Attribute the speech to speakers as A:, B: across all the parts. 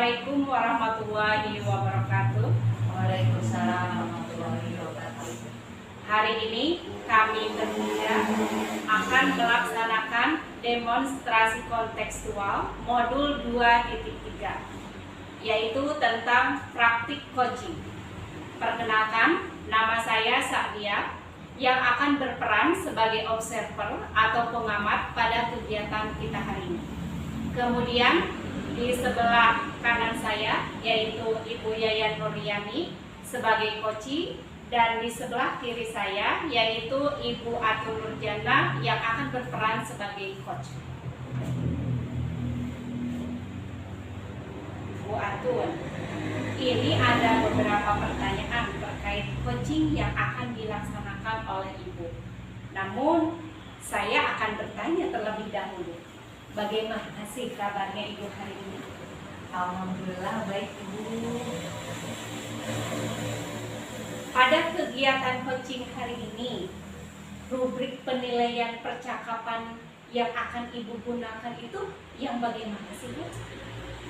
A: Assalamualaikum warahmatullahi wabarakatuh.
B: Waalaikumsalam warahmatullahi wabarakatuh.
A: Hari ini kami bertiga akan melaksanakan demonstrasi kontekstual modul 2.3, yaitu tentang praktik coaching. Perkenalkan, nama saya Sa'dia yang akan berperan sebagai observer atau pengamat pada kegiatan kita hari ini. Kemudian di sebelah kanan saya yaitu Ibu Yayan Nuriani sebagai coach, dan di sebelah kiri saya yaitu Ibu Atun Nurjana yang akan berperan sebagai coach. Bu Atun, ini ada beberapa pertanyaan terkait coaching yang akan dilaksanakan oleh Ibu. Namun saya akan bertanya terlebih dahulu. Bagaimana sih kabarnya Ibu hari ini?
B: Alhamdulillah baik Ibu.
A: Pada kegiatan coaching hari ini, rubrik penilaian percakapan yang akan Ibu gunakan itu yang bagaimana sih Bu?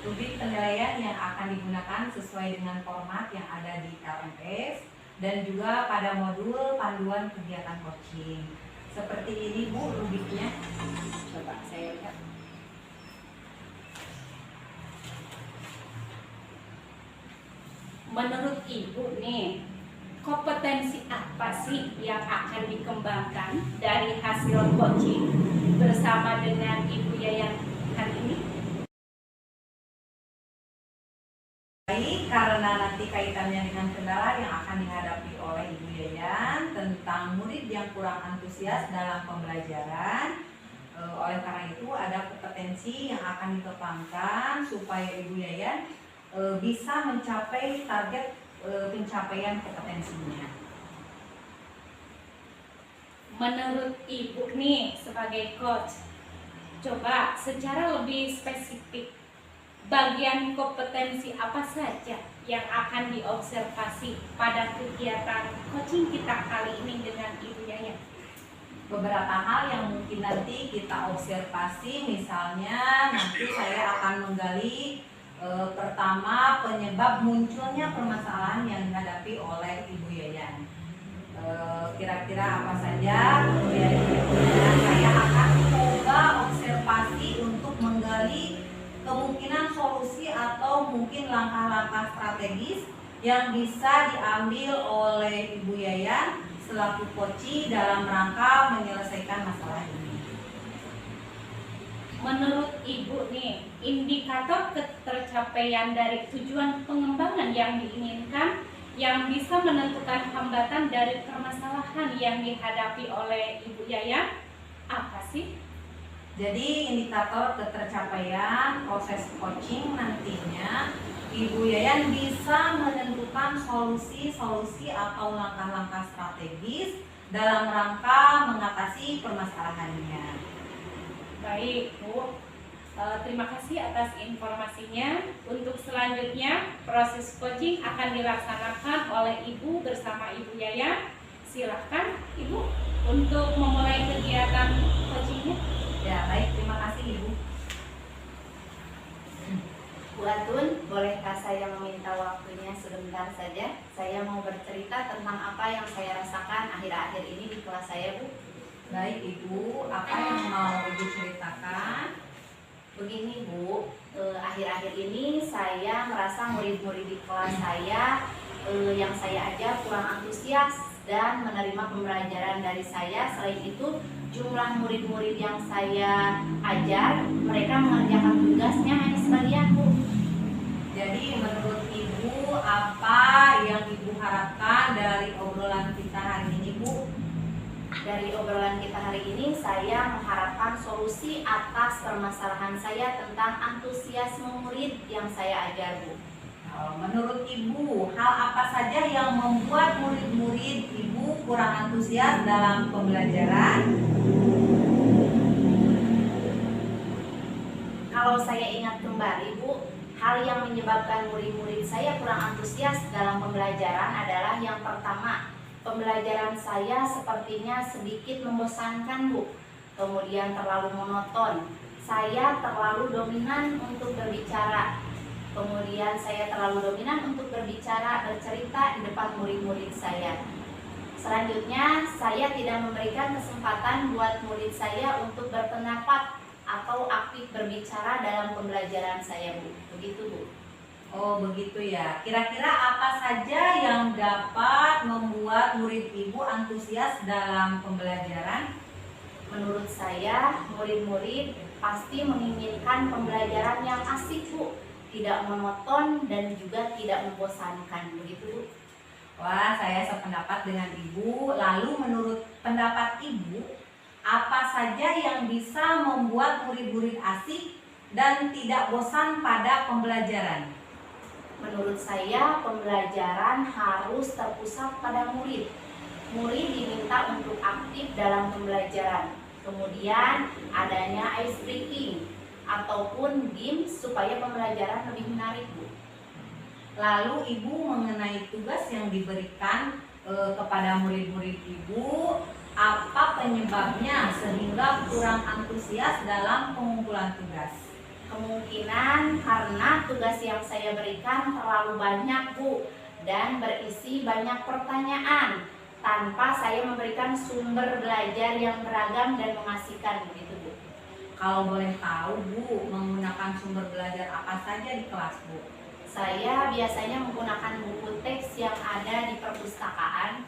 B: Rubrik penilaian yang akan digunakan sesuai dengan format yang ada di LMS dan juga pada modul panduan kegiatan coaching. Seperti ini Bu rubriknya.
A: Coba saya lihat. Menurut Ibu nih, kompetensi apa sih yang akan dikembangkan dari hasil coaching bersama dengan Ibu Yayan hari ini?
B: Baik, karena nanti kaitannya dengan kendala yang akan dihadapi oleh Ibu Yayan tentang murid yang kurang antusias dalam pembelajaran. Oleh karena itu ada kompetensi yang akan dikembangkan supaya Ibu Yayan bisa mencapai target pencapaian kompetensinya.
A: Menurut Ibu nih sebagai coach, coba secara lebih spesifik, bagian kompetensi apa saja yang akan diobservasi pada kegiatan coaching kita kali ini dengan Ibu Yayan?
B: Beberapa hal yang mungkin nanti kita observasi, misalnya nanti saya akan menggali pertama penyebab munculnya permasalahan yang dihadapi oleh Ibu Yayan. Kira-kira apa saja saya akan coba observasi untuk menggali kemungkinan solusi atau mungkin langkah-langkah strategis yang bisa diambil oleh Ibu Yayan selaku coach dalam rangka menyelesaikan masalah ini.
A: Menurut Ibu nih, indikator ketercapaian dari tujuan pengembangan yang diinginkan yang bisa menentukan hambatan dari permasalahan yang dihadapi oleh Ibu Yayan apa sih?
B: Jadi indikator ketercapaian proses coaching nantinya Ibu Yayan bisa menentukan solusi-solusi atau langkah-langkah strategis dalam rangka mengatasi permasalahannya.
A: Baik Bu, terima kasih atas informasinya. Untuk selanjutnya proses coaching akan dilaksanakan oleh Ibu bersama Ibu Yayan. Silahkan Ibu untuk memulai kegiatan coachingnya.
B: Ya baik, terima kasih Ibu.
C: Bu Atun, bolehkah saya meminta waktunya sebentar saja? Saya mau bercerita tentang apa yang saya rasakan akhir-akhir ini di kelas saya, Bu.
B: Baik Ibu, apa yang mau Ibu ceritakan?
C: Begini Bu, akhir-akhir ini saya merasa murid-murid di kelas saya yang saya ajar kurang antusias dan menerima pembelajaran dari saya. Selain itu, jumlah murid-murid yang saya ajar, mereka mengerjakan tugasnya hanya sebagian Bu.
B: Jadi menurut Ibu apa yang Ibu harapkan dari obrolan kita hari ini Bu?
C: Dari obrolan kita hari ini, saya mengharapkan solusi atas permasalahan saya tentang antusiasme murid yang saya ajar Bu.
B: Menurut Ibu hal apa saja yang membuat murid-murid Ibu kurang antusias dalam pembelajaran?
C: Kalau saya ingat kembali, Bu, hal yang menyebabkan murid-murid saya kurang antusias dalam pembelajaran adalah yang pertama, pembelajaran saya sepertinya sedikit membosankan, Bu. Kemudian terlalu monoton. Saya terlalu dominan untuk berbicara. Kemudian saya terlalu dominan untuk berbicara, bercerita di depan murid-murid saya. Selanjutnya, saya tidak memberikan kesempatan buat murid saya untuk berpendapat atau aktif berbicara dalam pembelajaran saya, Bu. Begitu, Bu.
B: Oh begitu ya. Kira-kira apa saja yang dapat membuat murid Ibu antusias dalam pembelajaran?
C: Menurut saya, murid-murid pasti menginginkan pembelajaran yang asik, Bu. Tidak monoton dan juga tidak membosankan. Begitu, Bu.
B: Wah, saya sependapat dengan Ibu. Lalu menurut pendapat Ibu, apa saja yang bisa membuat murid-murid asik dan tidak bosan pada pembelajaran?
C: Menurut saya, pembelajaran harus terpusat pada murid. Murid diminta untuk aktif dalam pembelajaran. Kemudian adanya ice breaking ataupun games supaya pembelajaran lebih menarik, Bu.
B: Lalu Ibu mengenai tugas yang diberikan kepada murid-murid Ibu, apa penyebabnya sehingga kurang antusias dalam pengumpulan tugas?
C: Kemungkinan karena tugas yang saya berikan terlalu banyak, Bu, dan berisi banyak pertanyaan tanpa saya memberikan sumber belajar yang beragam dan mengasihkan, begitu, Bu.
B: Kalau boleh tahu Bu, menggunakan sumber belajar apa saja di kelas Bu?
C: Saya biasanya menggunakan buku teks yang ada di perpustakaan.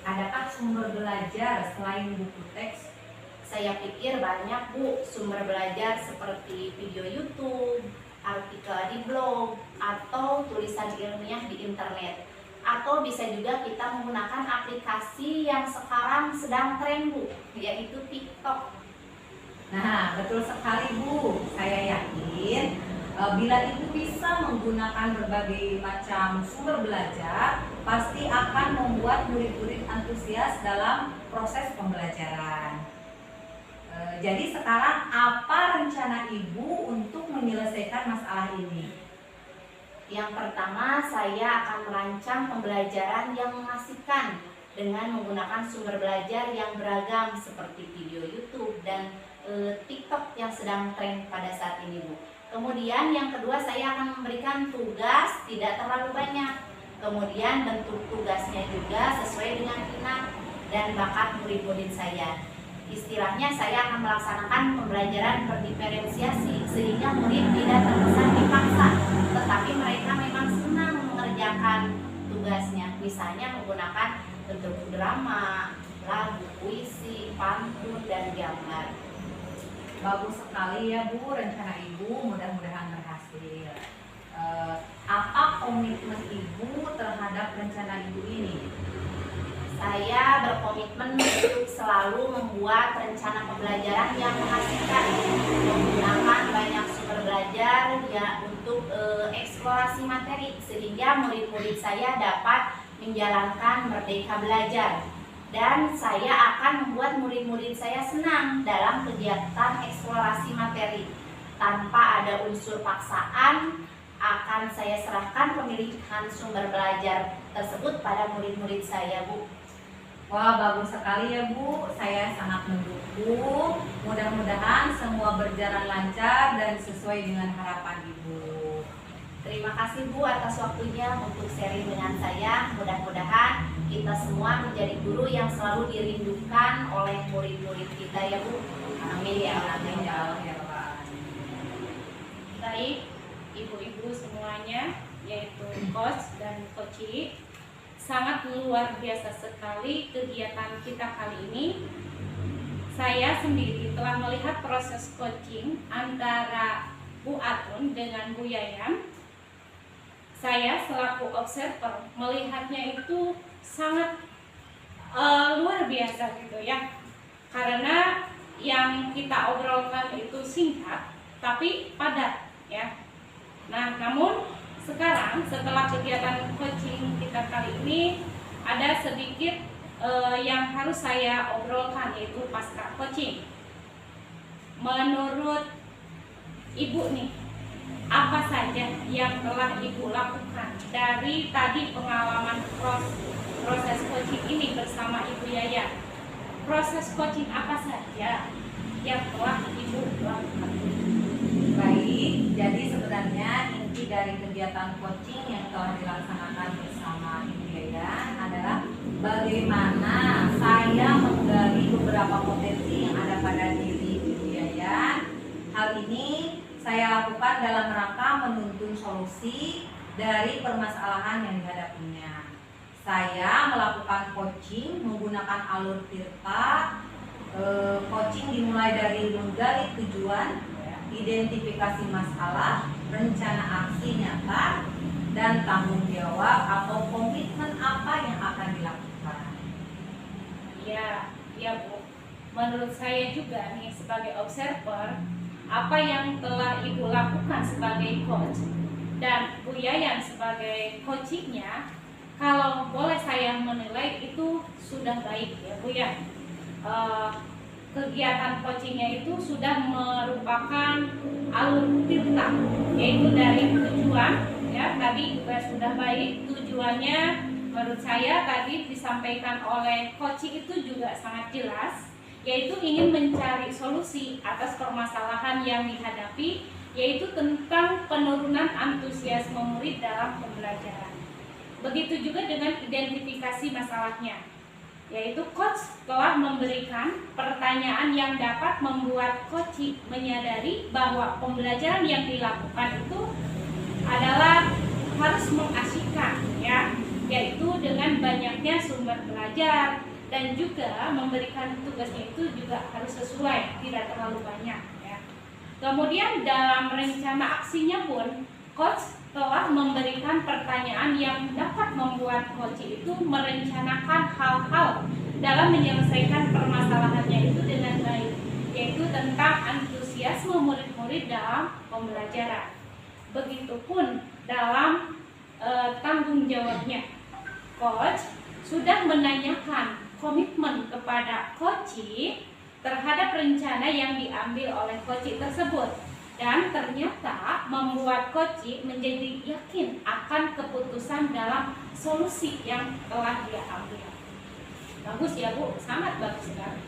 B: Adakah sumber belajar selain buku teks?
C: Saya pikir banyak, Bu, sumber belajar seperti video YouTube, artikel di blog, atau tulisan ilmiah di internet. Atau bisa juga kita menggunakan aplikasi yang sekarang sedang tren, Bu, yaitu TikTok.
B: Nah, betul sekali Bu. Saya yakin bila Ibu bisa menggunakan berbagai macam sumber belajar, pasti akan membuat murid-murid antusias dalam proses pembelajaran. Jadi sekarang apa rencana Ibu untuk menyelesaikan masalah ini?
C: Yang pertama, saya akan merancang pembelajaran yang mengasihkan dengan menggunakan sumber belajar yang beragam seperti video YouTube dan TikTok yang sedang tren pada saat ini, Bu. Kemudian yang kedua, saya akan memberikan tugas tidak terlalu banyak. Kemudian bentuk tugasnya juga sesuai dengan minat dan bakat murid-murid saya. Istilahnya saya akan melaksanakan pembelajaran berdiferensiasi sehingga murid tidak terkesan dipaksa, tetapi mereka memang senang mengerjakan tugasnya. Misalnya menggunakan bentuk drama, lagu, puisi, pantun, dan gambar.
B: Bagus sekali ya Bu, rencana Ibu mudah-mudahan berhasil. Apa komitmen Ibu terhadap rencana Ibu ini?
C: Saya berkomitmen untuk selalu membuat rencana pembelajaran yang menghasilkan, menggunakan banyak sumber belajar ya untuk eksplorasi materi sehingga murid-murid saya dapat menjalankan merdeka belajar. Dan saya akan membuat murid-murid saya senang dalam kegiatan eksplorasi materi. Tanpa ada unsur paksaan, akan saya serahkan pemilihan sumber belajar tersebut pada murid-murid saya, Bu.
B: Wah, bagus sekali ya Bu, saya sangat mendukung. Mudah-mudahan semua berjalan lancar dan sesuai dengan harapan Ibu.
C: Terima kasih Bu atas waktunya untuk sharing dengan saya. Mudah-mudahan kita semua menjadi guru yang selalu dirindukan oleh murid-murid kita ya Bu. Amin ya Allah.
B: Amin ya Allah ya Rabbal.
A: Baik, ibu-ibu semuanya, yaitu coach dan coachi, sangat luar biasa sekali kegiatan kita kali ini. Saya sendiri telah melihat proses coaching antara Bu Atun dengan Bu Yayan. Saya selaku observer melihatnya itu sangat luar biasa gitu ya, karena yang kita obrolkan itu singkat tapi padat ya. Nah, namun sekarang setelah kegiatan coaching kita kali ini ada sedikit yang harus saya obrolkan, yaitu pasca coaching. Menurut Ibu nih, apa saja yang telah Ibu lakukan dari tadi pengalaman proses coaching ini bersama Ibu Yayan? Proses coaching apa saja yang telah Ibu lakukan?
B: Baik, jadi sebenarnya inti dari kegiatan coaching yang telah dilaksanakan bersama Ibu Yayan adalah bagaimana saya menggali beberapa potensi yang ada pada diri Ibu Yayan. Hal ini saya lakukan dalam rangka menuntun solusi dari permasalahan yang dihadapinya. Saya melakukan coaching menggunakan alur Tirta. Coaching dimulai dari menggali tujuan, identifikasi masalah, rencana aksi nyata, dan tanggung jawab atau komitmen apa yang akan dilakukan.
A: Ya Bu, menurut saya juga nih sebagai observer, apa yang telah Ibu lakukan sebagai coach dan Bu Yayan sebagai coachingnya, kalau boleh saya menilai itu sudah baik ya Bu ya. Kegiatan coachingnya itu sudah merupakan alur Tirta, yaitu dari tujuan ya, tadi juga sudah baik tujuannya. Menurut saya tadi disampaikan oleh coaching itu juga sangat jelas, yaitu ingin mencari solusi atas permasalahan yang dihadapi, yaitu tentang penurunan antusiasme murid dalam pembelajaran. Begitu juga dengan identifikasi masalahnya, yaitu coach telah memberikan pertanyaan yang dapat membuat coach menyadari bahwa pembelajaran yang dilakukan itu adalah harus mengasyikkan ya, yaitu dengan banyaknya sumber belajar, dan juga memberikan tugasnya itu juga harus sesuai, tidak terlalu banyak ya. Kemudian dalam rencana aksinya pun coach telah memberikan pertanyaan yang dapat membuat coach itu merencanakan hal-hal dalam menyelesaikan permasalahannya itu dengan baik, yaitu tentang antusiasme murid-murid dalam pembelajaran. Begitupun dalam tanggung jawabnya, coach sudah menanyakan komitmen kepada coach terhadap rencana yang diambil oleh coach tersebut, dan ternyata membuat coach menjadi yakin akan keputusan dalam solusi yang telah dia ambil. Bagus ya Bu, sangat bagus sekali.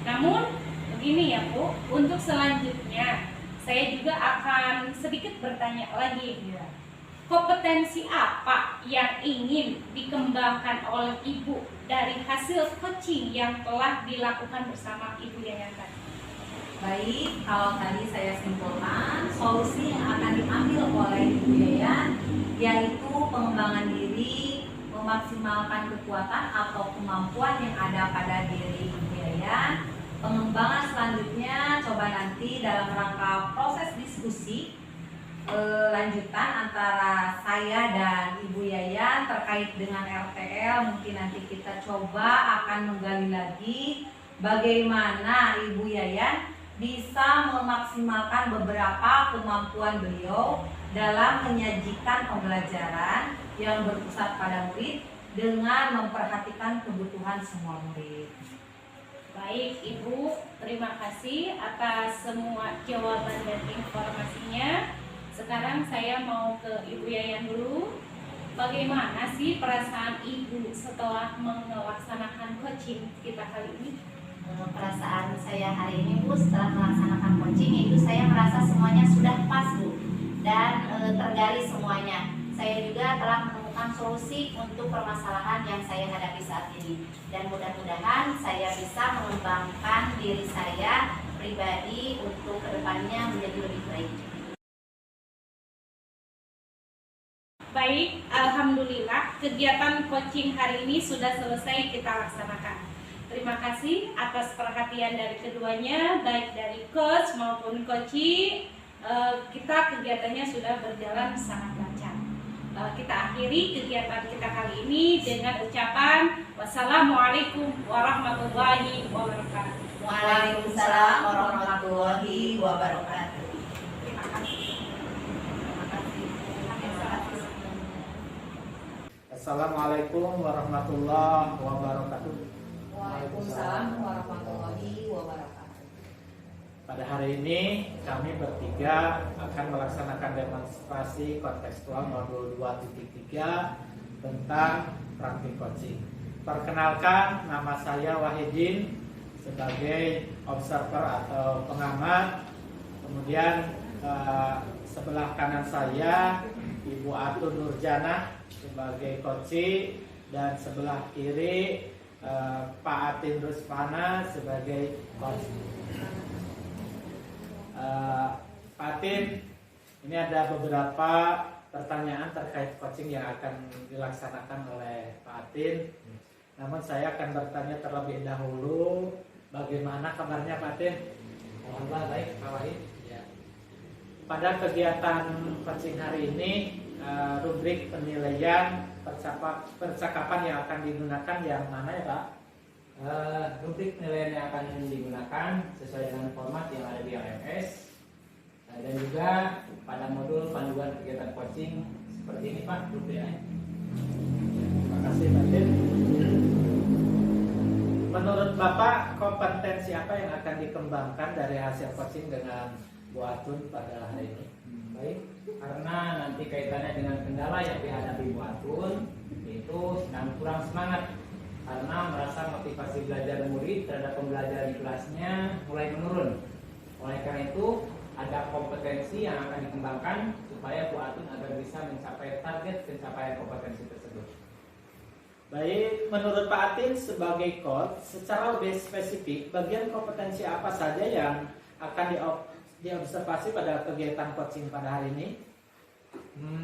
A: Namun begini ya Bu, untuk selanjutnya saya juga akan sedikit bertanya lagi. Kompetensi apa yang ingin dikembangkan oleh Ibu dari hasil coaching yang telah dilakukan bersama Ibu Yayan tadi?
B: Baik, kalau tadi saya simpulkan, solusi yang akan diambil oleh Ibu Yayan yaitu pengembangan diri, memaksimalkan kekuatan atau kemampuan yang ada pada diri Ibu Yayan. Pengembangan selanjutnya coba nanti dalam rangka proses diskusi lanjutan antara saya dan Ibu Yayan terkait dengan RTL. Mungkin nanti kita coba akan menggali lagi bagaimana Ibu Yayan bisa memaksimalkan beberapa kemampuan beliau dalam menyajikan pembelajaran yang berpusat pada murid dengan memperhatikan kebutuhan semua murid.
A: Baik Ibu, terima kasih atas semua jawaban dan informasinya. Sekarang saya mau ke Ibu Yayan dulu. Bagaimana sih perasaan Ibu setelah melaksanakan coaching kita kali ini?
C: Perasaan saya hari ini Bu, setelah melaksanakan coaching itu saya merasa semuanya sudah pas Bu, dan tergali semuanya. Saya juga telah menemukan solusi untuk permasalahan yang saya hadapi saat ini, dan mudah-mudahan saya bisa mengembangkan diri saya pribadi untuk kedepannya menjadi lebih baik.
A: Baik, alhamdulillah kegiatan coaching hari ini sudah selesai kita laksanakan. Terima kasih atas perhatian dari keduanya, baik dari coach maupun coachee. Kita kegiatannya sudah berjalan sangat lancar. Kita akhiri kegiatan kita kali ini dengan ucapan wassalamualaikum warahmatullahi wabarakatuh.
C: Waalaikumsalam warahmatullahi wabarakatuh.
A: Terima kasih. Terima kasih.
D: Assalamualaikum warahmatullahi wabarakatuh.
B: Waalaikumsalam warahmatullahi wabarakatuh.
D: Pada hari ini kami bertiga akan melaksanakan demonstrasi kontekstual modul 2.3 tentang praktik coaching. Perkenalkan, nama saya Wahidin sebagai observer atau pengamat. Kemudian sebelah kanan saya Ibu Atun Nurjanah sebagai coach, dan sebelah kiri Pak Atin Rusfana sebagai coach. Pak Atin, ini ada beberapa pertanyaan terkait coaching yang akan dilaksanakan oleh Pak Atin. Namun saya akan bertanya terlebih dahulu, bagaimana kabarnya Pak Atin?
E: Alhamdulillah baik, Pak Wahid.
D: Pada kegiatan coaching hari ini, rubrik penilaian percakapan yang akan digunakan yang mana ya Pak?
E: Rubrik penilaian yang akan digunakan sesuai dengan format yang ada di LMS, dan juga pada modul panduan kegiatan coaching seperti ini Pak rubriknya.
D: Terima kasih Pak Din. Menurut Bapak, kompetensi apa yang akan dikembangkan dari hasil coaching dengan Bu Atun pada hari ini?
E: Baik, karena nanti kaitannya dengan kendala yang dihadapi Bu Atun, yaitu sedang kurang semangat karena merasa motivasi belajar murid terhadap pembelajaran di kelasnya mulai menurun. Oleh karena itu, ada kompetensi yang akan dikembangkan supaya Bu Atun agar bisa mencapai target pencapaian kompetensi tersebut.
D: Baik, menurut Pak Atin sebagai coach, secara lebih spesifik, bagian kompetensi apa saja yang akan diobservasi pada kegiatan coaching pada hari ini?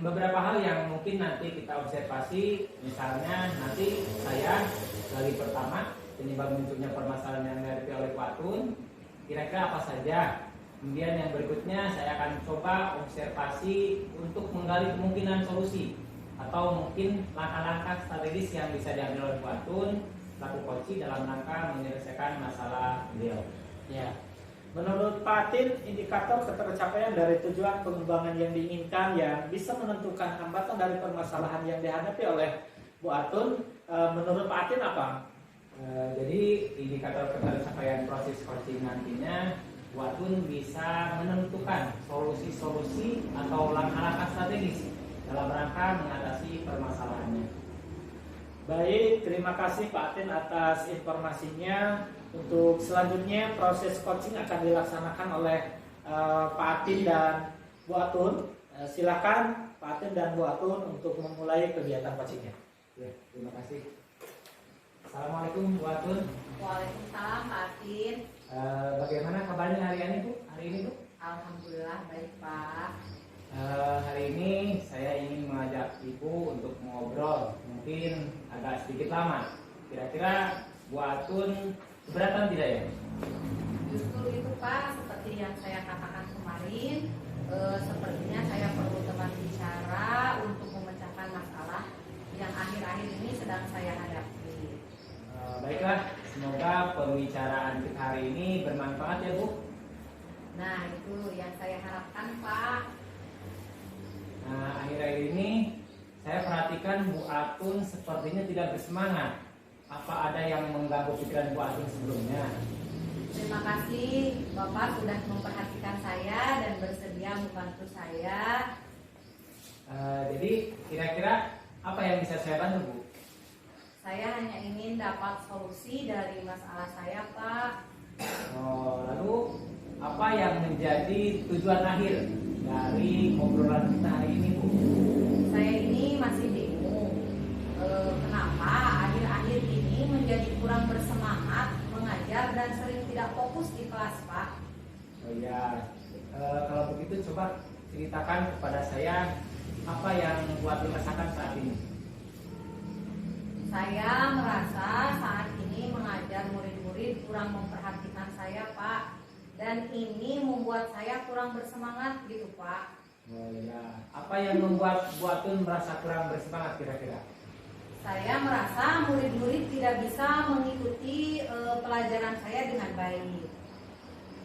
E: Beberapa hal yang mungkin nanti kita observasi, misalnya nanti saya kali pertama penyebab munculnya permasalahan yang dihadapi oleh Pak Atun, kira-kira apa saja. Kemudian yang berikutnya saya akan coba observasi untuk menggali kemungkinan solusi atau mungkin langkah-langkah strategis yang bisa diambil oleh Pak Atun selaku coach dalam rangka menyelesaikan masalah beliau.
D: Ya. Menurut Pak Atin, indikator ketercapaian dari tujuan pengembangan yang diinginkan yang bisa menentukan hambatan dari permasalahan yang dihadapi oleh Bu Atun, menurut Pak Atin apa?
E: Jadi indikator ketercapaian proses coaching nantinya Bu Atun bisa menentukan solusi-solusi atau langkah-langkah strategis dalam rangka mengatasi permasalahannya.
D: Baik, terima kasih Pak Atin atas informasinya. Untuk selanjutnya proses coaching akan dilaksanakan oleh Pak Atin dan Bu Atun. Silakan Pak Atin dan Bu Atun untuk memulai kegiatan coachingnya.
E: Ya, terima kasih. Assalamualaikum Bu Atun.
B: Waalaikumsalam Pak Atin.
E: Bagaimana kabarnya hari ini Bu?
B: Alhamdulillah baik Pak.
E: Hari ini saya ingin mengajak Ibu untuk ngobrol, mungkin agak sedikit lama. Kira-kira Bu Atun keberatan tidak ya?
B: Justru itu Pak, seperti yang saya katakan kemarin, sepertinya saya perlu teman bicara untuk memecahkan masalah yang akhir-akhir ini sedang saya hadapi.
E: Baiklah, semoga pembicaraan kita hari ini bermanfaat ya Bu.
B: Nah itu yang saya harapkan Pak.
E: Nah, akhir-akhir ini saya perhatikan Bu Atun sepertinya tidak bersemangat. Apa ada yang mengganggu pikiran Bu Atun sebelumnya?
B: Terima kasih Bapak sudah memperhatikan saya dan bersedia membantu saya.
E: Jadi kira-kira apa yang bisa saya bantu Bu?
B: Saya hanya ingin dapat solusi dari masalah saya Pak.
E: Lalu apa yang menjadi tujuan akhir dari obrolan kita hari ini Bu?
B: Saya ini masih bingung kenapa akhir-akhir ini menjadi kurang bersemangat mengajar dan sering tidak fokus di kelas Pak.
E: Oh ya, kalau begitu coba ceritakan kepada saya apa yang buat rasakan saat ini.
B: Saya merasa saat ini mengajar murid-murid kurang memperhatikan saya Pak, dan ini membuat saya kurang bersemangat gitu Pak.
E: Oh ya, apa yang membuat Bu Atun merasa kurang bersemangat kira-kira?
B: Saya merasa murid-murid tidak bisa mengikuti pelajaran saya dengan baik.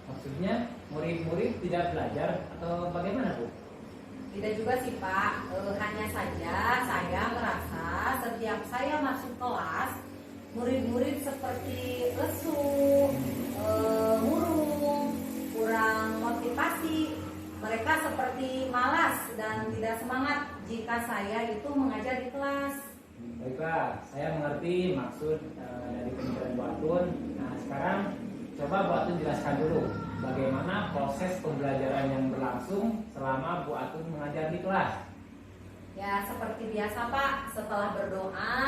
E: Maksudnya murid-murid tidak belajar atau bagaimana Bu?
B: Tidak juga sih Pak, hanya saja saya merasa murid-murid seperti lesu, murung, kurang motivasi. Mereka seperti malas dan tidak semangat jika saya itu mengajar di kelas.
E: Baiklah, saya mengerti maksud dari pemikiran Bu Atun. Nah, sekarang coba Bu Atun jelaskan dulu bagaimana proses pembelajaran yang berlangsung selama Bu Atun mengajar di kelas.
B: Ya, seperti biasa Pak, setelah berdoa,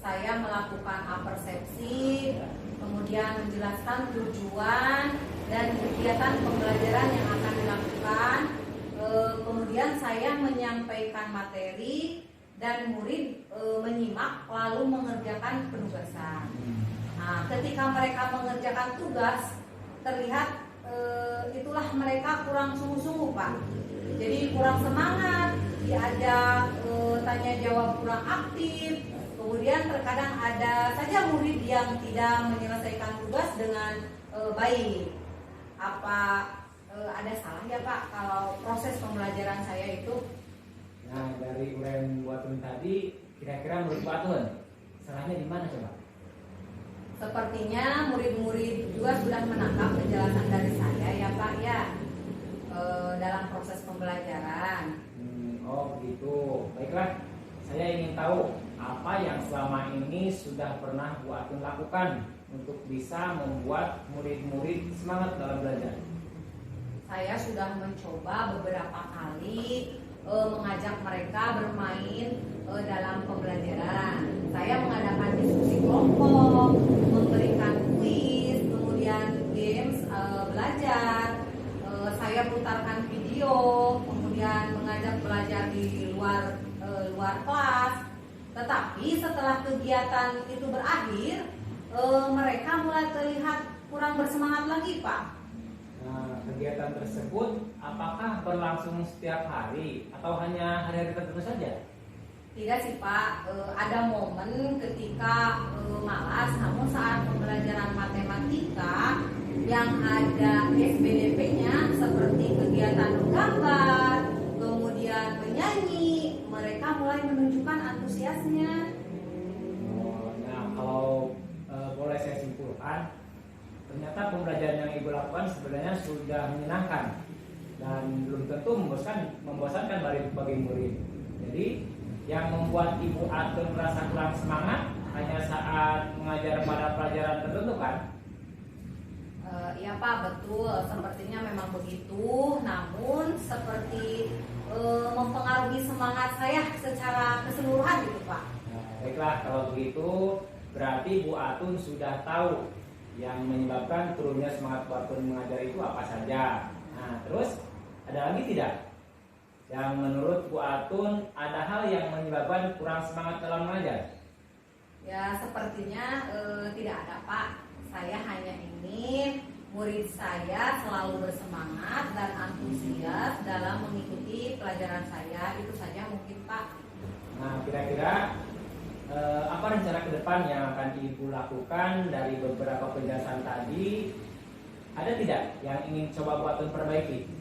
B: saya melakukan apersepsi, kemudian menjelaskan tujuan dan kegiatan pembelajaran yang akan dilakukan. Kemudian saya menyampaikan materi dan murid menyimak lalu mengerjakan penugasan. Nah, ketika mereka mengerjakan tugas, terlihat itulah mereka kurang sungguh-sungguh Pak. Jadi kurang semangat, diajak tanya jawab kurang aktif. Kemudian terkadang ada saja murid yang tidak menyelesaikan tugas dengan baik. Apa ada salah ya Pak kalau proses pembelajaran saya itu?
E: Nah, dari uraian Bu Atun tadi, kira-kira menurut Bu Atun salahnya di mana coba?
B: Sepertinya murid-murid juga sudah menangkap penjelasan dari saya ya Pak ya, dalam proses pembelajaran.
E: Oh begitu. Baiklah, saya ingin tahu apa yang selama ini sudah pernah Bu Atun lakukan untuk bisa membuat murid-murid semangat dalam belajar.
B: Saya sudah mencoba beberapa kali mengajak mereka bermain dalam pembelajaran. Saya mengadakan diskusi kelompok, memberikan kuis, kemudian games belajar. Saya putarkan video, kemudian mengajak belajar di luar kelas. Tetapi setelah kegiatan itu berakhir, mereka mulai terlihat kurang bersemangat lagi, Pak.
E: Nah, kegiatan tersebut apakah berlangsung setiap hari atau hanya hari-hari tertentu saja?
B: Tidak sih Pak, ada momen ketika malas, namun saat pembelajaran matematika yang ada SBDP-nya seperti kegiatan menggambar, kemudian menyanyi, mereka mulai menunjukkan antusiasnya.
E: Nah, kalau boleh saya simpulkan, ternyata pembelajaran yang Ibu lakukan sebenarnya sudah menyenangkan dan belum tentu membosankan bagi murid. Jadi yang membuat Ibu Atun merasa kurang semangat hanya saat mengajar pada pelajaran tertentu kan?
B: Iya Pak, betul. Sepertinya memang begitu. Namun seperti mempengaruhi semangat saya secara keseluruhan gitu Pak.
E: Nah, baiklah, kalau begitu berarti Bu Atun sudah tahu yang menyebabkan turunnya semangat Bu Atun mengajar itu apa saja. Nah, terus ada lagi tidak yang menurut Bu Atun ada hal yang menyebabkan kurang semangat dalam mengajar?
B: Ya, sepertinya tidak ada Pak. Saya hanya ingin murid saya selalu bersemangat dan antusias dalam mengikuti pelajaran saya. Itu saja mungkin Pak.
E: Nah, kira-kira apa rencana ke depan yang akan Ibu lakukan dari beberapa penjelasan tadi? Ada tidak yang ingin coba Bu Atun perbaiki?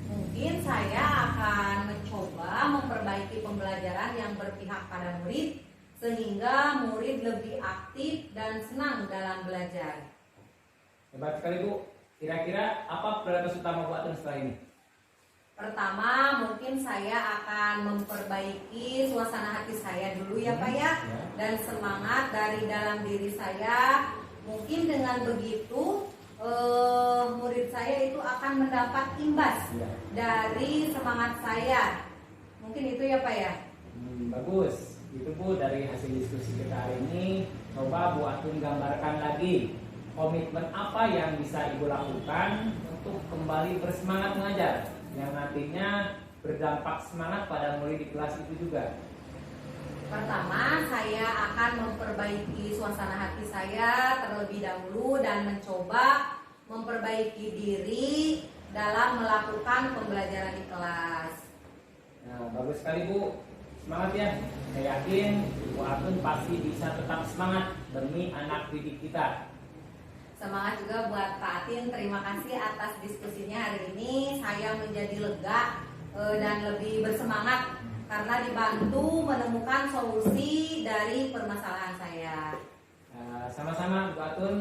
B: Mungkin saya akan mencoba memperbaiki pembelajaran yang berpihak pada murid sehingga murid lebih aktif dan senang dalam belajar.
E: Hebat sekali Bu. Kira-kira apa prioritas utama Bu Atun setelah ini?
B: Pertama, mungkin saya akan memperbaiki suasana hati saya dulu ya Pak ya, dan semangat dari dalam diri saya. Mungkin dengan begitu murid saya itu akan mendapat imbas dari semangat saya. Mungkin itu ya Pak ya.
E: Bagus. Itu Bu, dari hasil diskusi kita hari ini, coba Bu Atun gambarkan lagi komitmen apa yang bisa Ibu lakukan untuk kembali bersemangat mengajar yang nantinya berdampak semangat pada murid di kelas itu juga.
B: Pertama, saya akan memperbaiki suasana hati saya terlebih dahulu dan mencoba memperbaiki diri dalam melakukan pembelajaran di kelas.
E: Nah, bagus sekali Bu. Semangat ya. Saya yakin Bu Atun pasti bisa tetap semangat demi anak didik kita.
B: Semangat juga buat Pak Atin. Terima kasih atas diskusinya hari ini. Saya menjadi lega dan lebih bersemangat karena dibantu menemukan solusi dari permasalahan saya.
E: Sama-sama Bu Atun,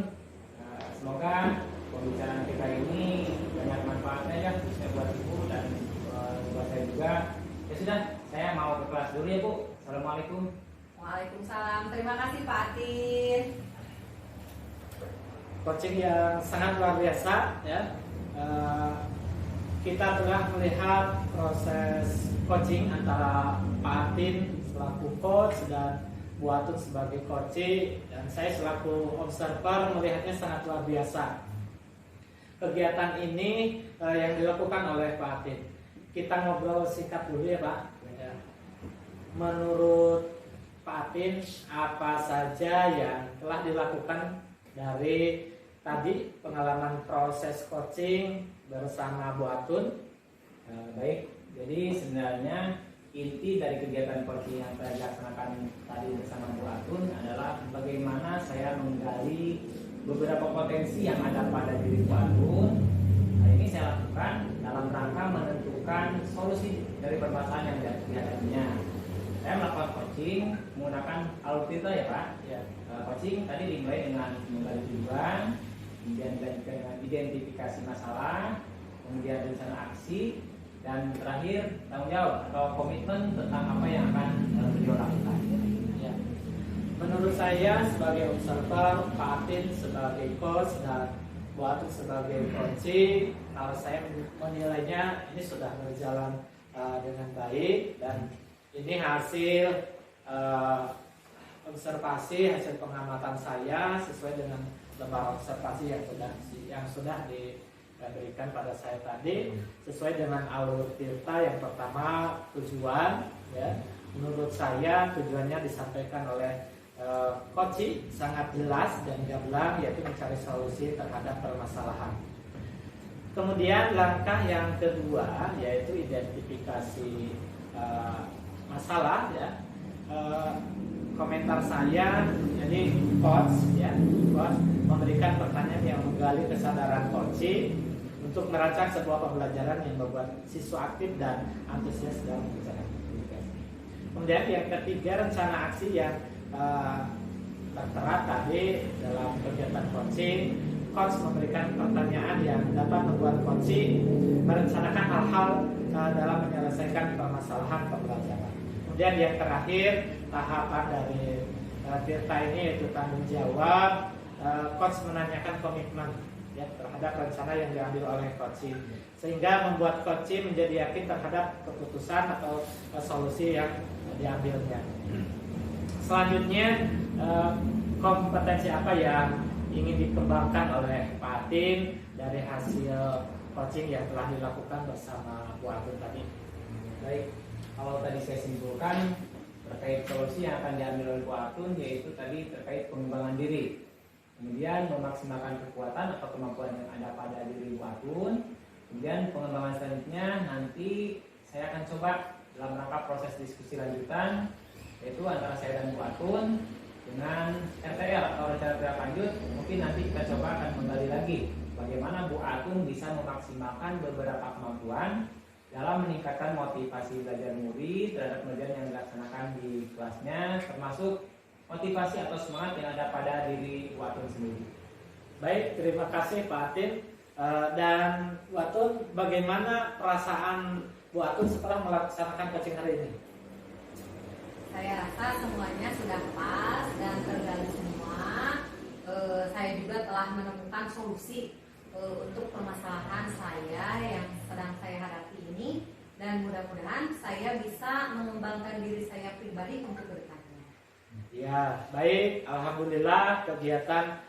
E: semoga pembicaraan kita ini banyak manfaatnya ya, khususnya buat Ibu dan buat saya juga. Ya sudah, saya mau ke kelas dulu ya Bu. Assalamualaikum.
B: Waalaikumsalam. Terima kasih Pak Atin.
D: Coaching yang sangat luar biasa ya. Kita telah melihat proses coaching antara Pak Atin selaku coach dan Bu Atun sebagai coach, dan saya selaku observer melihatnya sangat luar biasa. Kegiatan ini yang dilakukan oleh Pak Atin. Kita ngobrol singkat dulu ya Pak. Menurut Pak Atin, apa saja yang telah dilakukan dari tadi pengalaman proses coaching bersama Bu Atun?
E: Baik, jadi sebenarnya inti dari kegiatan coaching yang saya laksanakan tadi bersama Bu Atun adalah bagaimana saya menggali beberapa potensi yang ada pada diri Bu Atun. Hal ini saya lakukan dalam rangka menentukan solusi dari permasalahan yang dihadapinya. Saya melakukan coaching menggunakan alur cerita ya Pak.
D: Ya.
E: Coaching tadi dimulai dengan menggali tujuan, kemudian dilanjutkan dengan identifikasi masalah, kemudian rencana aksi, dan terakhir tanggung jawab atau komitmen tentang apa yang akan beliau lakukan.
D: Ya. Menurut saya sebagai observer, Pak Atin sebagai coach dan Bu Atun sebagai coaching, kalau saya menilainya ini sudah berjalan dengan baik, dan ini hasil observasi, hasil pengamatan saya sesuai dengan lembar observasi yang sudah diberikan pada saya tadi, sesuai dengan alur tirta. Yang pertama tujuan, ya. Menurut saya tujuannya disampaikan oleh coach sangat jelas dan gamblang, yaitu mencari solusi terhadap permasalahan. Kemudian langkah yang kedua yaitu identifikasi masalah, ya. Komentar saya, jadi coach memberikan pertanyaan yang menggali kesadaran coach untuk merancang sebuah pembelajaran yang membuat siswa aktif dan antusias dalam mengerjakan komunikasi. Kemudian yang ketiga, rencana aksi yang tertera tadi dalam kegiatan coaching. Coach memberikan pertanyaan yang dapat membuat coach merencanakan hal-hal dalam menyelesaikan permasalahan pembelajaran. Kemudian yang terakhir, tahapan dari tirta ini yaitu tanggung jawab. Coach menanyakan komitmen, ya, terhadap rencana yang diambil oleh coach, sehingga membuat coach menjadi yakin terhadap keputusan atau solusi yang diambilnya. Selanjutnya, kompetensi apa yang ingin dikembangkan oleh Pak Atin dari hasil coaching yang telah dilakukan bersama Bu Atun tadi?
E: Baik, kalau tadi saya simpulkan terkait solusi yang akan diambil oleh Bu Atun, yaitu tadi terkait pengembangan diri, kemudian memaksimalkan kekuatan atau kemampuan yang ada pada diri Bu Atun. Kemudian pengembangan selanjutnya nanti saya akan coba dalam rangka proses diskusi lanjutan, yaitu antara saya dan Bu Atun dengan RTL atau rencana tindak lanjut. Mungkin nanti kita coba akan menggali lagi bagaimana Bu Atun bisa memaksimalkan beberapa kemampuan dalam meningkatkan motivasi belajar murid terhadap pengajaran yang dilaksanakan di kelasnya, termasuk motivasi atau semangat yang ada pada diri Bu Atun sendiri.
D: Baik, terima kasih Pak Atin. Dan Bu Atun, bagaimana perasaan Bu Atun setelah melaksanakan coaching hari ini?
B: Saya rasa semuanya sudah pas dan tergali semua. Saya juga telah menemukan solusi untuk permasalahan saya yang sedang saya hadapi ini, dan mudah-mudahan saya bisa mengembangkan diri saya pribadi untuk bertanya.
D: Ya, baik. Alhamdulillah kegiatan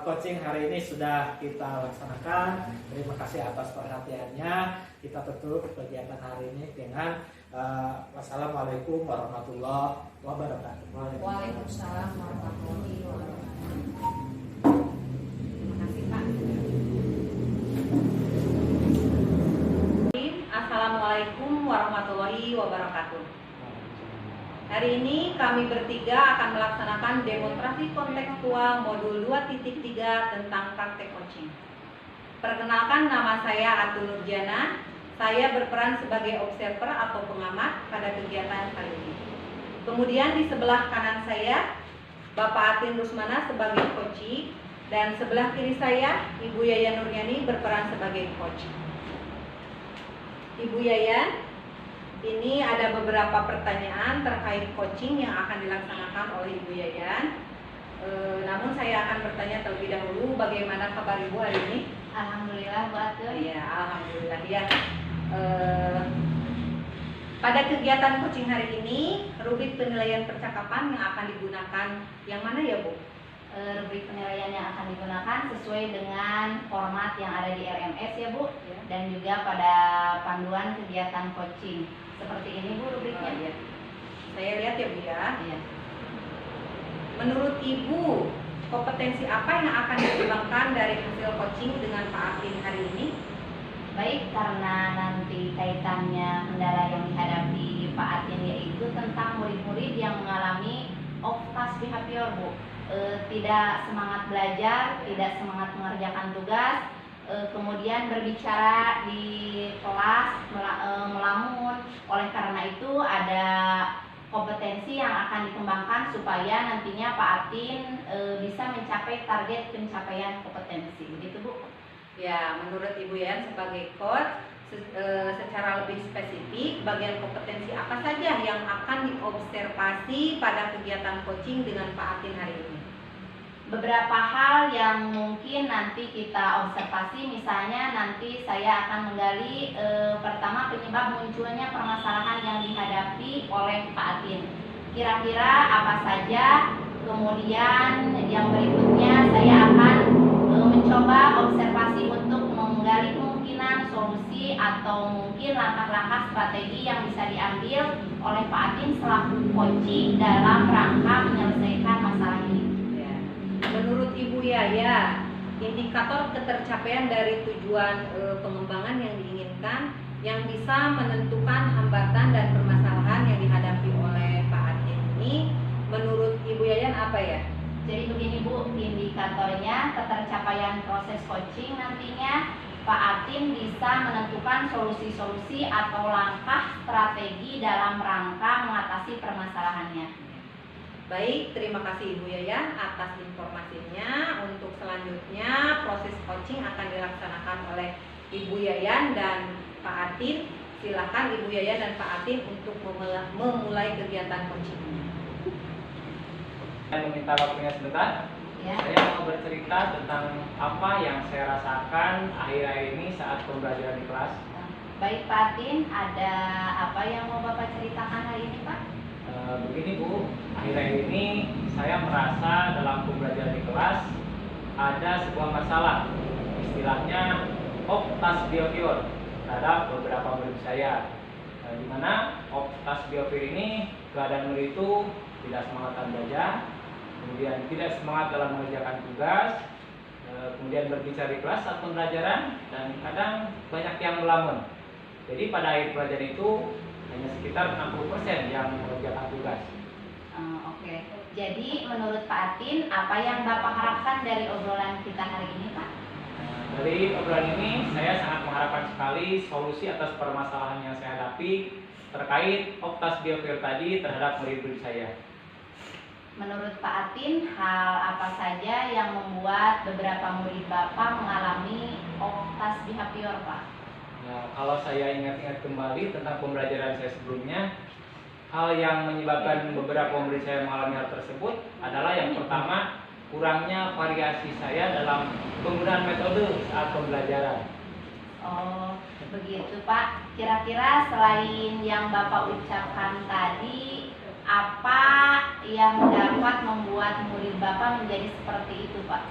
D: coaching hari ini sudah kita laksanakan. Terima kasih atas perhatiannya. Kita tutup kegiatan hari ini dengan wassalamualaikum warahmatullahi wabarakatuh.
B: Waalaikumsalam warahmatullahi wabarakatuh. Terima kasih Pak. Assalamualaikum warahmatullahi wabarakatuh. Hari ini kami bertiga akan melaksanakan demonstrasi kontekstual modul 2.3 tentang praktek coaching. Perkenalkan, nama saya Atun Nurjana. Saya berperan sebagai observer atau pengamat pada kegiatan kali ini. Kemudian di sebelah kanan saya Bapak Atin Rusmana sebagai coach, dan sebelah kiri saya Ibu Yayan Nurjani berperan sebagai coach. Ibu Yayan, ini ada beberapa pertanyaan terkait coaching yang akan dilaksanakan oleh Ibu Yayan. Namun saya akan bertanya terlebih dahulu, bagaimana kabar Ibu hari ini?
C: Alhamdulillah Bu Atun.
B: Ya, alhamdulillah ya. Pada kegiatan coaching hari ini, rubrik penilaian percakapan yang akan digunakan yang mana ya Bu?
C: Rubrik penilaian yang akan digunakan sesuai dengan format yang ada di RMS ya Bu, dan juga pada panduan kegiatan coaching. Seperti ini Bu rubriknya.
B: Ya. Saya lihat ya Bu ya.
C: Iya.
B: Menurut Ibu, kompetensi apa yang akan dikembangkan dari hasil coaching dengan Pak Atin hari ini?
C: Baik, karena nanti kaitannya kendala yang dihadapi Pak Atin yaitu tentang murid-murid yang mengalami off-task behavior Bu. Tidak semangat belajar, tidak semangat mengerjakan tugas, kemudian berbicara di kelas, melamun. Oleh karena itu ada kompetensi yang akan dikembangkan supaya nantinya Pak Atin bisa mencapai target pencapaian kompetensi. Begitu Bu?
B: Ya, menurut Ibu Yayan sebagai coach, secara lebih spesifik, bagian kompetensi apa saja yang akan diobservasi pada kegiatan coaching dengan Pak Atin hari ini?
C: Beberapa hal yang mungkin nanti kita observasi, misalnya nanti saya akan menggali pertama penyebab munculnya permasalahan yang dihadapi oleh Pak Atin. Kira-kira apa saja, kemudian yang berikutnya saya akan mencoba observasi untuk menggali kemungkinan solusi atau mungkin langkah-langkah strategi yang bisa diambil oleh Pak Atin selaku coaching dalam rangka menyelesaikan masalah ini.
B: Menurut Ibu Yaya, indikator ketercapaian dari tujuan pengembangan yang diinginkan yang bisa menentukan hambatan dan permasalahan yang dihadapi oleh Pak Atin ini, menurut Ibu Yayan apa ya?
C: Jadi begini Bu, indikatornya ketercapaian proses coaching nantinya Pak Atin bisa menentukan solusi-solusi atau langkah strategi dalam rangka mengatasi permasalahannya.
B: Baik, terima kasih Ibu Yayan atas informasinya. Untuk selanjutnya proses coaching akan dilaksanakan oleh Ibu Yayan dan Pak Atin. Silakan Ibu Yayan dan Pak Atin untuk memulai kegiatan coachingnya.
E: Saya meminta waktunya sebentar.
C: Ya.
E: Saya mau bercerita tentang apa yang saya rasakan akhir-akhir ini saat pembelajaran di kelas.
C: Baik Pak Atin, ada apa yang mau Bapak ceritakan hari ini Pak?
E: Begini Bu, akhir-akhir ini saya merasa dalam pembelajaran di kelas ada sebuah masalah, istilahnya off-task behavior terhadap beberapa murid saya, di mana off-task behavior ini keadaan murid itu tidak semangat belajar, kemudian tidak semangat dalam mengerjakan tugas, kemudian berbicara di kelas saat pembelajaran, dan kadang banyak yang melamun. Jadi pada akhir pelajaran itu hanya sekitar 60% yang mengerjakan tugas.
C: Oke. Jadi menurut Pak Atin, apa yang Bapak harapkan dari obrolan kita hari ini Pak?
E: Dari obrolan ini saya sangat mengharapkan sekali solusi atas permasalahan yang saya hadapi terkait off-task behavior tadi terhadap murid-murid saya.
C: Menurut Pak Atin, hal apa saja yang membuat beberapa murid Bapak mengalami off-task behavior Pak?
E: Nah, kalau saya ingat-ingat kembali tentang pembelajaran saya sebelumnya, hal yang menyebabkan beberapa murid saya mengalami hal tersebut adalah yang pertama, kurangnya variasi saya dalam penggunaan metode saat pembelajaran.
C: Oh, begitu Pak. Kira-kira selain yang Bapak ucapkan tadi, apa yang dapat membuat murid Bapak menjadi seperti itu Pak?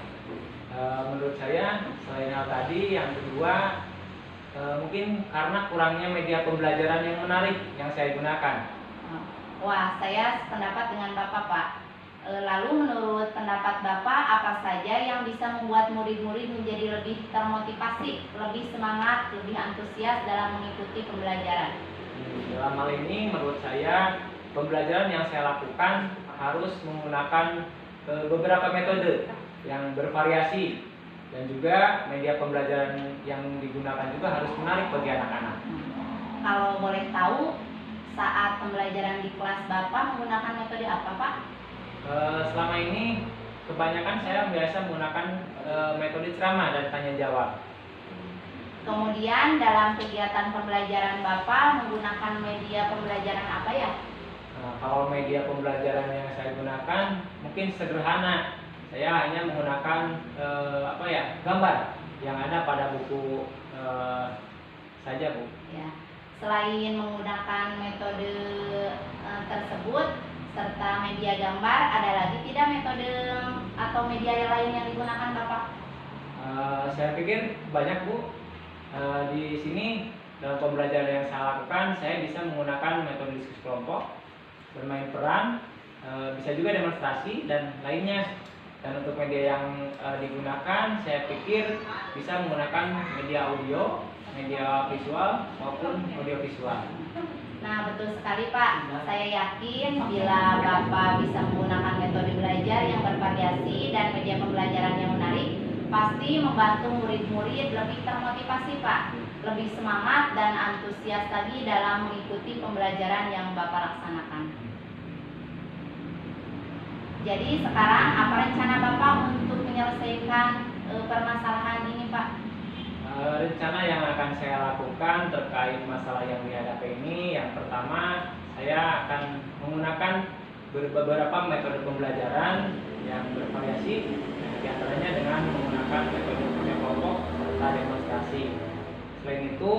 E: Menurut saya, selain hal tadi, yang kedua, mungkin karena kurangnya media pembelajaran yang menarik yang saya gunakan.
C: Wah, saya sependapat dengan Bapak Pak. Lalu menurut pendapat Bapak, apa saja yang bisa membuat murid-murid menjadi lebih termotivasi, lebih semangat, lebih antusias dalam mengikuti pembelajaran?
E: Dalam hal ini menurut saya, pembelajaran yang saya lakukan harus menggunakan beberapa metode yang bervariasi, dan juga media pembelajaran yang digunakan juga harus menarik bagi anak-anak.
C: Kalau boleh tahu, saat pembelajaran di kelas Bapak menggunakan metode apa Pak?
E: Selama ini kebanyakan saya biasa menggunakan metode ceramah dan tanya jawab.
C: Kemudian dalam kegiatan pembelajaran Bapak menggunakan media pembelajaran apa ya?
E: Kalau media pembelajaran yang saya gunakan mungkin sederhana. Saya hanya menggunakan gambar yang ada pada buku saja, Bu.
C: Ya. Selain menggunakan metode tersebut serta media gambar, ada lagi tidak metode atau media lain yang digunakan Bapak?
E: Saya pikir banyak, Bu. Di sini dalam pembelajaran yang saya lakukan, saya bisa menggunakan metode diskusi kelompok, bermain peran, bisa juga demonstrasi dan lainnya. Dan untuk media yang digunakan, saya pikir bisa menggunakan media audio, media visual maupun audio visual.
C: Nah, betul sekali Pak. Saya yakin bila Bapak bisa menggunakan metode belajar yang bervariasi dan media pembelajaran yang menarik, pasti membantu murid-murid lebih termotivasi Pak, lebih semangat dan antusias lagi dalam mengikuti pembelajaran yang Bapak laksanakan. Jadi sekarang apa rencana Bapak untuk menyelesaikan permasalahan ini Pak?
E: Rencana yang akan saya lakukan terkait masalah yang dihadapi ini, yang pertama saya akan menggunakan beberapa metode pembelajaran yang bervariasi, di antaranya dengan menggunakan metode kerja kelompok serta demonstrasi. Selain itu,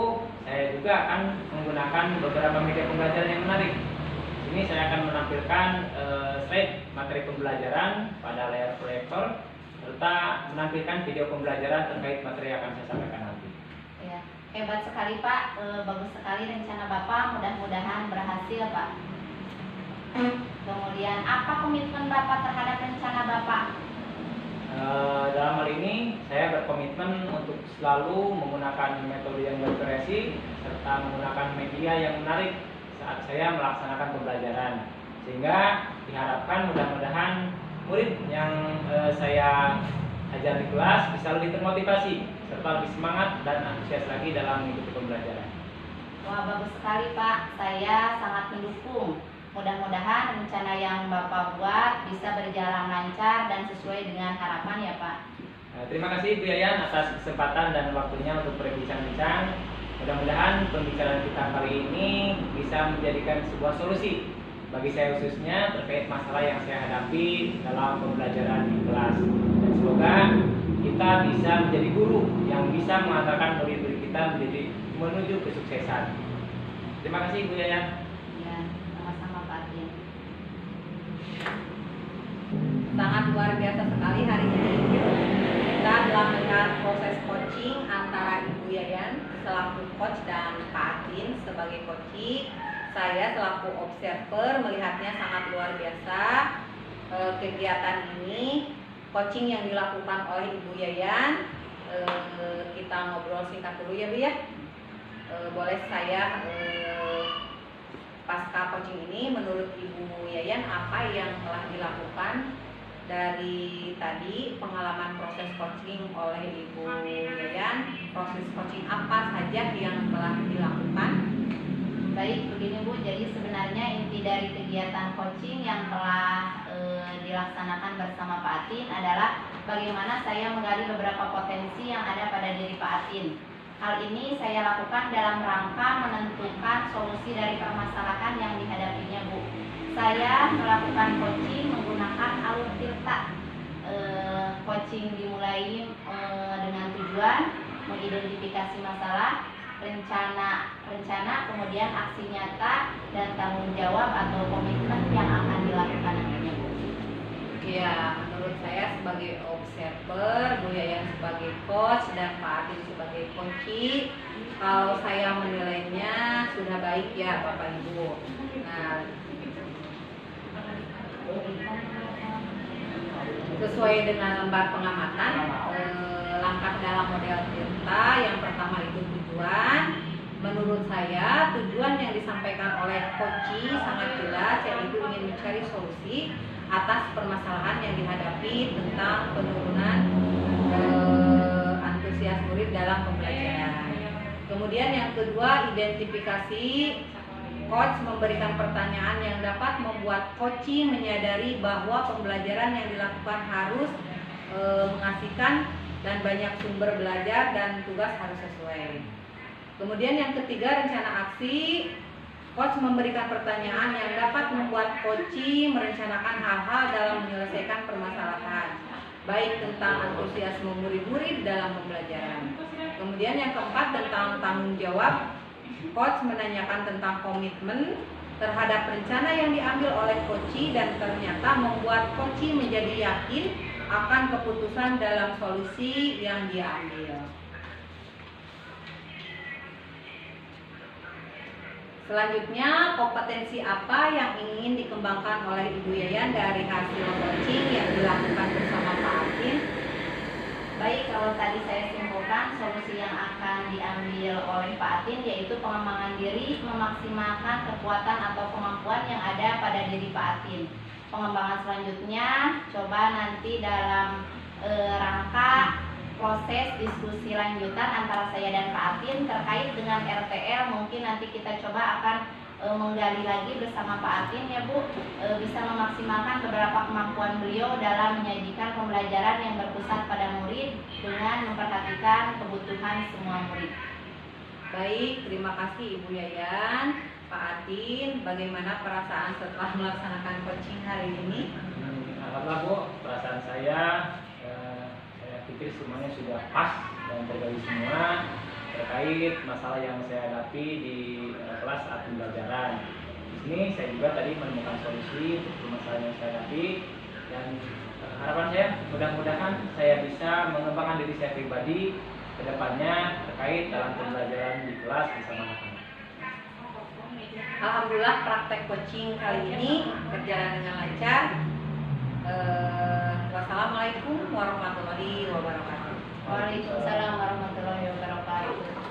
E: saya juga akan menggunakan beberapa media pembelajaran yang menarik. Ini saya akan menampilkan slide materi pembelajaran pada layar proyektor serta menampilkan video pembelajaran terkait materi yang akan saya sampaikan nanti.
C: Ya, hebat sekali Pak, bagus sekali rencana Bapak, mudah-mudahan berhasil Pak. Kemudian apa komitmen Bapak terhadap rencana Bapak?
E: Dalam hal ini saya berkomitmen untuk selalu menggunakan metode yang bervariasi serta menggunakan media yang menarik saat saya melaksanakan pembelajaran, sehingga diharapkan mudah-mudahan murid yang saya ajar di kelas bisa lebih termotivasi serta lebih semangat dan antusias lagi dalam mengikuti pembelajaran.
C: Wah, bagus sekali Pak, saya sangat mendukung. Mudah-mudahan rencana yang Bapak buat bisa berjalan lancar dan sesuai dengan harapan ya Pak.
E: Terima kasih Bu Yayan atas kesempatan dan waktunya untuk berbincang-bincang. Mudah-mudahan pembicaraan kita kali ini bisa menjadikan sebuah solusi bagi saya khususnya terkait masalah yang saya hadapi dalam pembelajaran di kelas. Dan semoga kita bisa menjadi guru yang bisa mengantarkan murid-murid kita menuju kesuksesan. Terima kasih Bu Yayan.
C: Ya, sama-sama Pak Atin.
B: Sangat luar biasa sekali hari ini kita telah melihat proses coaching antara Ibu Yayan selaku coach dan Pak Atin sebagai coach. Saya selaku observer melihatnya sangat luar biasa. Kegiatan ini coaching yang dilakukan oleh Ibu Yayan. Kita ngobrol singkat dulu ya Bu ya. Boleh saya pasca coaching ini menurut Ibu Yayan apa yang telah dilakukan dari tadi pengalaman proses coaching oleh Ibu Yayan, proses coaching apa saja yang telah dilakukan?
C: Baik, begini Bu, jadi sebenarnya inti dari kegiatan coaching yang telah dilaksanakan bersama Pak Atin adalah bagaimana saya menggali beberapa potensi yang ada pada diri Pak Atin. Hal ini saya lakukan dalam rangka menentukan solusi dari permasalahan yang dihadapinya Bu. Saya melakukan coaching menggunakan alur tirta. Coaching dimulai dengan tujuan mengidentifikasi masalah, rencana, kemudian aksi nyata dan tanggung jawab atau komitmen yang akan dilakukan nantinya Bu.
B: Ya, menurut saya sebagai observer, Bu Yayan sebagai coach dan Pak Atin sebagai coach, kalau saya menilainya sudah baik ya Bapak Ibu. Nah, sesuai dengan lembar pengamatan, langkah dalam model tirta yang pertama itu tujuan. Menurut saya tujuan yang disampaikan oleh coach sangat jelas, yaitu ingin mencari solusi atas permasalahan yang dihadapi tentang penurunan antusias murid dalam pembelajaran. Kemudian yang kedua, identifikasi Coach memberikan pertanyaan yang dapat membuat coaching menyadari bahwa pembelajaran yang dilakukan harus mengasihkan dan banyak sumber belajar dan tugas harus sesuai. Kemudian yang ketiga, rencana aksi. Coach memberikan pertanyaan yang dapat membuat coaching merencanakan hal-hal dalam menyelesaikan permasalahan, baik tentang antusiasme murid-murid dalam pembelajaran. Kemudian yang keempat, tentang tanggung jawab. Coach menanyakan tentang komitmen terhadap rencana yang diambil oleh coach dan ternyata membuat coach menjadi yakin akan keputusan dalam solusi yang dia ambil. Selanjutnya, kompetensi apa yang ingin dikembangkan oleh Ibu Yayan dari hasil coaching yang dilakukan bersama Pak Atin?
C: Baik, kalau tadi saya simpulkan, solusi yang akan diambil oleh Pak Atin yaitu pengembangan diri, memaksimalkan kekuatan atau kemampuan yang ada pada diri Pak Atin. Pengembangan selanjutnya coba nanti dalam rangka proses diskusi lanjutan antara saya dan Pak Atin terkait dengan RTL, mungkin nanti kita coba akan menggali lagi bersama Pak Atin ya Bu, bisa memaksimalkan beberapa kemampuan beliau dalam menyajikan pembelajaran yang berpusat pada murid dengan memperhatikan kebutuhan semua murid.
B: Baik, terima kasih Ibu Yayan. Pak Atin, bagaimana perasaan setelah melaksanakan coaching hari ini?
E: Alhamdulillah Bu, perasaan saya pikir semuanya sudah pas dan tergali semua terkait masalah yang saya hadapi di kelas saat pembelajaran. Di sini saya juga tadi menemukan solusi untuk permasalahan yang saya hadapi, dan harapan saya mudah-mudahan saya bisa mengembangkan diri saya pribadi ke depannya terkait dalam pembelajaran di kelas bersama anak-anak.
B: Alhamdulillah praktek coaching kali ini berjalan dengan lancar. Wassalamualaikum warahmatullahi wabarakatuh.
C: Waalaikumsalam warahmatullahi wabarakatuh.